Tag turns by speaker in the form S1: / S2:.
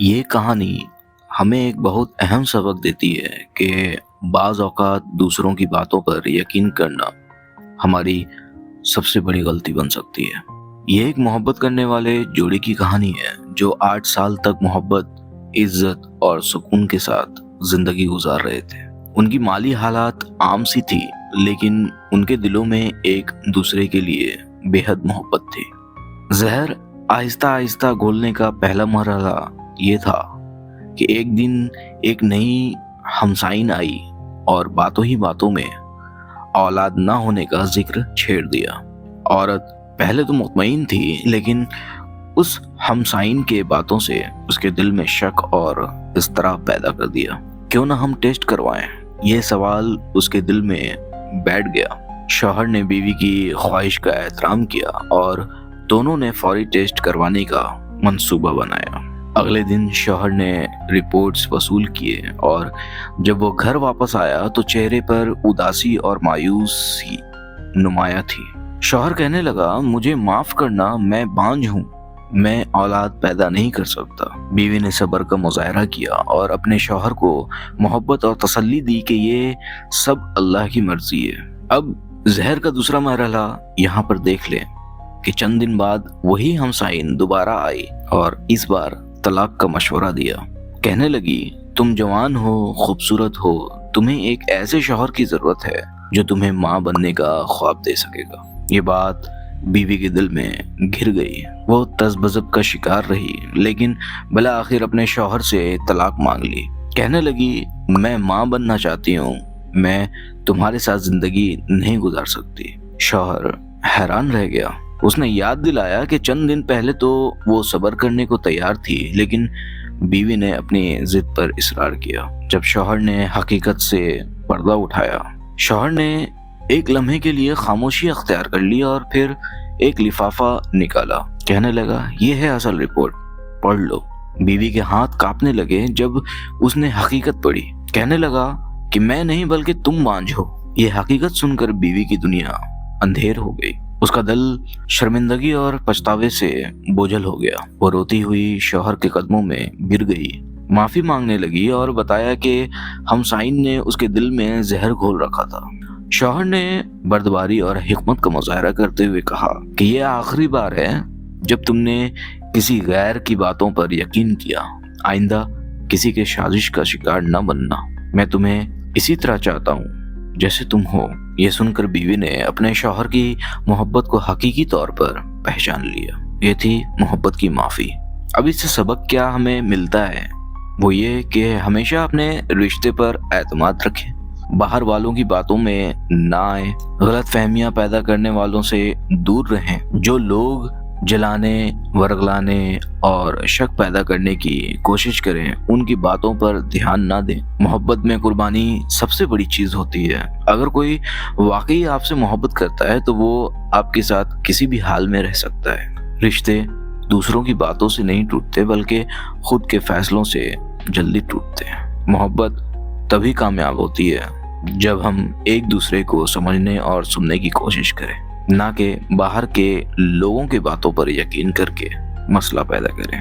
S1: یہ کہانی ہمیں ایک بہت اہم سبق دیتی ہے کہ بعض اوقات دوسروں کی باتوں پر یقین کرنا ہماری سب سے بڑی غلطی بن سکتی ہے۔ یہ ایک محبت کرنے والے جوڑے کی کہانی ہے جو 8 سال تک محبت، عزت اور سکون کے ساتھ زندگی گزار رہے تھے۔ ان کی مالی حالات عام سی تھی، لیکن ان کے دلوں میں ایک دوسرے کے لیے بے حد محبت تھی۔ زہر آہستہ آہستہ گھولنے کا پہلا مرحلہ یہ تھا کہ ایک دن ایک نئی ہمسائن آئی اور باتوں ہی باتوں میں اولاد نہ ہونے کا ذکر چھیڑ دیا۔ عورت پہلے تو مطمئن تھی، لیکن اس ہمسائن کے باتوں سے اس کے دل میں شک اور اضطراب پیدا کر دیا۔ کیوں نہ ہم ٹیسٹ کروائیں؟ یہ سوال اس کے دل میں بیٹھ گیا۔ شوہر نے بیوی کی خواہش کا احترام کیا اور دونوں نے فوری ٹیسٹ کروانے کا منصوبہ بنایا۔ اگلے دن شوہر نے رپورٹس وصول کیے اور جب وہ گھر واپس آیا تو چہرے پر اداسی اور مایوسی نمایاں تھی۔ شوہر کہنے لگا، مجھے معاف کرنا، میں بانجھ ہوں، میں اولاد پیدا نہیں کر سکتا۔ بیوی نے صبر کا مظاہرہ کیا اور اپنے شوہر کو محبت اور تسلی دی کہ یہ سب اللہ کی مرضی ہے۔ اب زہر کا دوسرا مرحلہ یہاں پر دیکھ لیں کہ چند دن بعد وہی ہمسائن دوبارہ آئی اور اس بار طلاق کا مشورہ دیا۔ کہنے لگی، تم جوان ہو، خوبصورت ہو، تمہیں ایک ایسے شوہر کی ضرورت ہے جو تمہیں ماں بننے کا خواب دے سکے گا۔ یہ بات بیوی کے دل میں گھر گئی۔ وہ تذبذب کا شکار رہی، لیکن بالآخر اپنے شوہر سے طلاق مانگ لی۔ کہنے لگی، میں ماں بننا چاہتی ہوں، میں تمہارے ساتھ زندگی نہیں گزار سکتی۔ شوہر حیران رہ گیا۔ اس نے یاد دلایا کہ چند دن پہلے تو وہ صبر کرنے کو تیار تھی، لیکن بیوی نے اپنی ضد پر اصرار کیا۔ جب شوہر نے حقیقت سے پردہ اٹھایا، شوہر نے ایک لمحے کے لیے خاموشی اختیار کر لی اور پھر ایک لفافہ نکالا۔ کہنے لگا، یہ ہے اصل رپورٹ، پڑھ لو۔ بیوی کے ہاتھ کانپنے لگے جب اس نے حقیقت پڑھی۔ کہنے لگا کہ میں نہیں بلکہ تم بانجھ ہو۔ یہ حقیقت سن کر بیوی کی دنیا اندھیر ہو گئی۔ اس کا دل شرمندگی اور پچھتاوے سے بوجھل ہو گیا۔ وہ روتی ہوئی شوہر کے قدموں میں گر گئی، معافی مانگنے لگی اور بتایا کہ ہمسائن نے اس کے دل میں زہر گھول رکھا تھا۔ شوہر نے بردباری اور حکمت کا مظاہرہ کرتے ہوئے کہا کہ یہ آخری بار ہے جب تم نے کسی غیر کی باتوں پر یقین کیا۔ آئندہ کسی کے سازش کا شکار نہ بننا۔ میں تمہیں اسی طرح چاہتا ہوں جیسے تم ہو۔ یہ سن کر بیوی نے اپنے شوہر کی محبت کو حقیقی طور پر پہچان لیا۔ یہ تھی محبت کی معافی۔ اب اس سے سبق کیا ہمیں ملتا ہے؟ وہ یہ کہ ہمیشہ اپنے رشتے پر اعتماد رکھیں، باہر والوں کی باتوں میں نہ آئیں، غلط فہمیاں پیدا کرنے والوں سے دور رہیں۔ جو لوگ جلانے، ورگلانے اور شک پیدا کرنے کی کوشش کریں، ان کی باتوں پر دھیان نہ دیں۔ محبت میں قربانی سب سے بڑی چیز ہوتی ہے۔ اگر کوئی واقعی آپ سے محبت کرتا ہے تو وہ آپ کے ساتھ کسی بھی حال میں رہ سکتا ہے۔ رشتے دوسروں کی باتوں سے نہیں ٹوٹتے، بلکہ خود کے فیصلوں سے جلدی ٹوٹتے ہیں۔ محبت تبھی کامیاب ہوتی ہے جب ہم ایک دوسرے کو سمجھنے اور سننے کی کوشش کریں، نہ کہ باہر کے لوگوں کی باتوں پر یقین کر کے مسئلہ پیدا کریں۔